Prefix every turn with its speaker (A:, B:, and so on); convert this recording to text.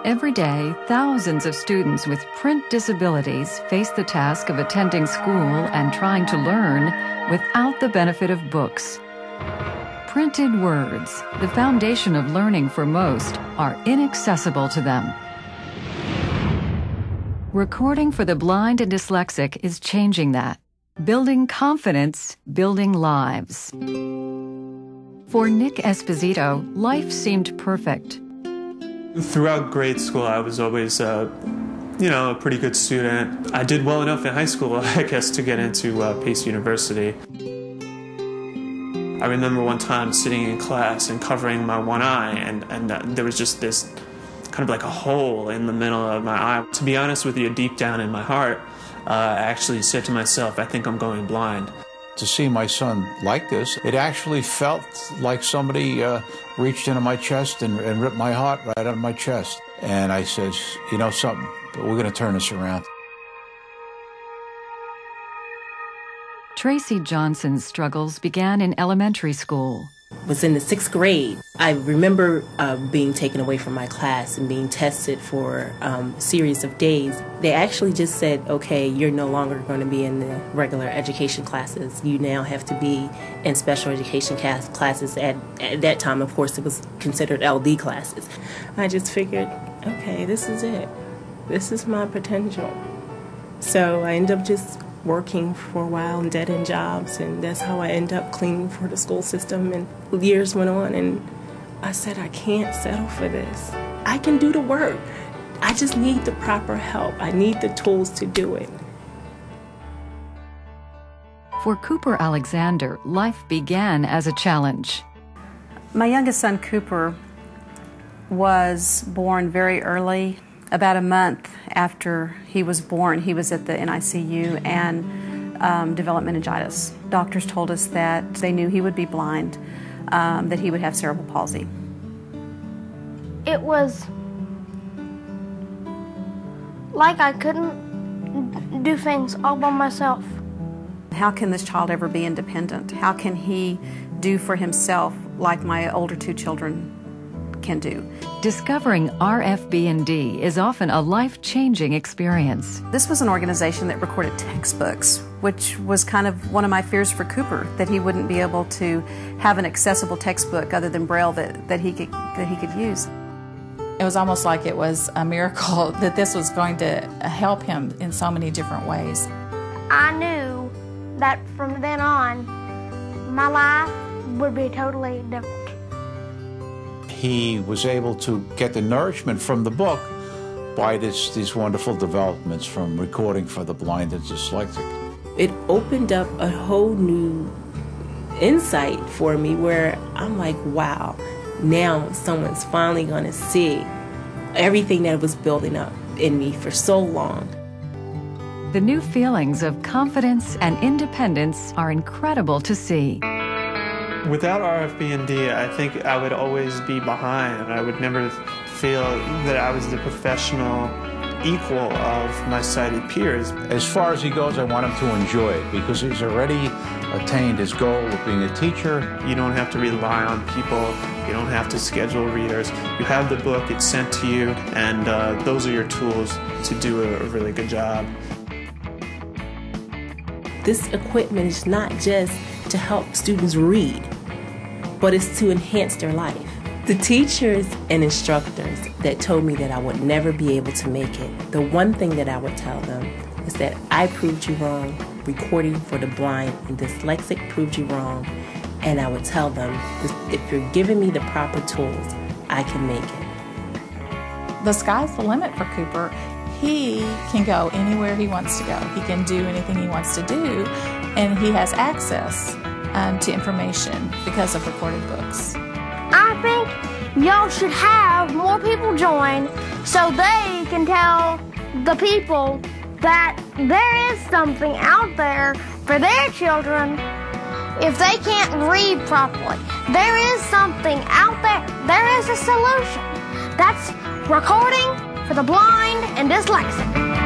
A: Every day, thousands of students with print disabilities face the task of attending school and trying to learn without the benefit of books. Printed words, the foundation of learning for most, are inaccessible to them. Recording for the blind and dyslexic is changing that. Building confidence, building lives. For Nick Esposito, life seemed perfect.
B: Throughout grade school, I was always, a pretty good student. I did well enough in high school, I guess, to get into Pace University. I remember one time sitting in class and covering my one eye, and there was just this kind of like a hole in the middle of my eye. To be honest with you, deep down in my heart, I actually said to myself, I think I'm going blind.
C: To see my son like this, it actually felt like somebody reached into my chest and ripped my heart right out of my chest. And I said, you know something, we're going to turn this around.
A: Tracy Johnson's struggles began in elementary school.
D: Was in the 6th grade. I remember being taken away from my class and being tested for a series of days. They actually just said, okay, you're no longer going to be in the regular education classes. You now have to be in special education classes. At that time, of course, it was considered LD classes. I just figured, okay, this is it. This is my potential. So I ended up just working for a while in dead-end jobs, and that's how I ended up cleaning for the school system. And years went on, and I said, I can't settle for this. I can do the work. I just need the proper help. I need the tools to do it.
A: For Cooper Alexander, life began as a challenge.
E: My youngest son, Cooper, was born very early. About a month after he was born, he was at the NICU and developed meningitis. Doctors told us that they knew he would be blind, that he would have cerebral palsy.
F: It was like I couldn't do things all by myself.
E: How can this child ever be independent? How can he do for himself like my older 2 children can do?
A: Discovering RFB&D is often a life-changing experience.
E: This was an organization that recorded textbooks, which was kind of one of my fears for Cooper, that he wouldn't be able to have an accessible textbook other than Braille that he could use.
G: It was almost like it was a miracle that this was going to help him in so many different ways.
F: I knew that from then on, my life would be totally different.
C: He was able to get the nourishment from the book by these wonderful developments from recording for the blind and dyslexic.
D: It opened up a whole new insight for me where I'm like, wow, now someone's finally going to see everything that was building up in me for so long.
A: The new feelings of confidence and independence are incredible to see.
B: Without RFB&D, I think I would always be behind, and I would never feel that I was the professional equal of my sighted peers.
C: As far as he goes, I want him to enjoy it because he's already attained his goal of being a teacher.
B: You don't have to rely on people. You don't have to schedule readers. You have the book, it's sent to you, and those are your tools to do a really good job.
D: This equipment is not just to help students read, but it's to enhance their life. The teachers and instructors that told me that I would never be able to make it, the one thing that I would tell them is that I proved you wrong. Recording for the blind and dyslexic proved you wrong. And I would tell them, if you're giving me the proper tools, I can make it.
G: The sky's the limit for Cooper. He can go anywhere he wants to go. He can do anything he wants to do, and he has access to information because of recorded books.
F: I think y'all should have more people join so they can tell the people that there is something out there for their children if they can't read properly. There is something out there. There is a solution. That's recording for the blind and dyslexic.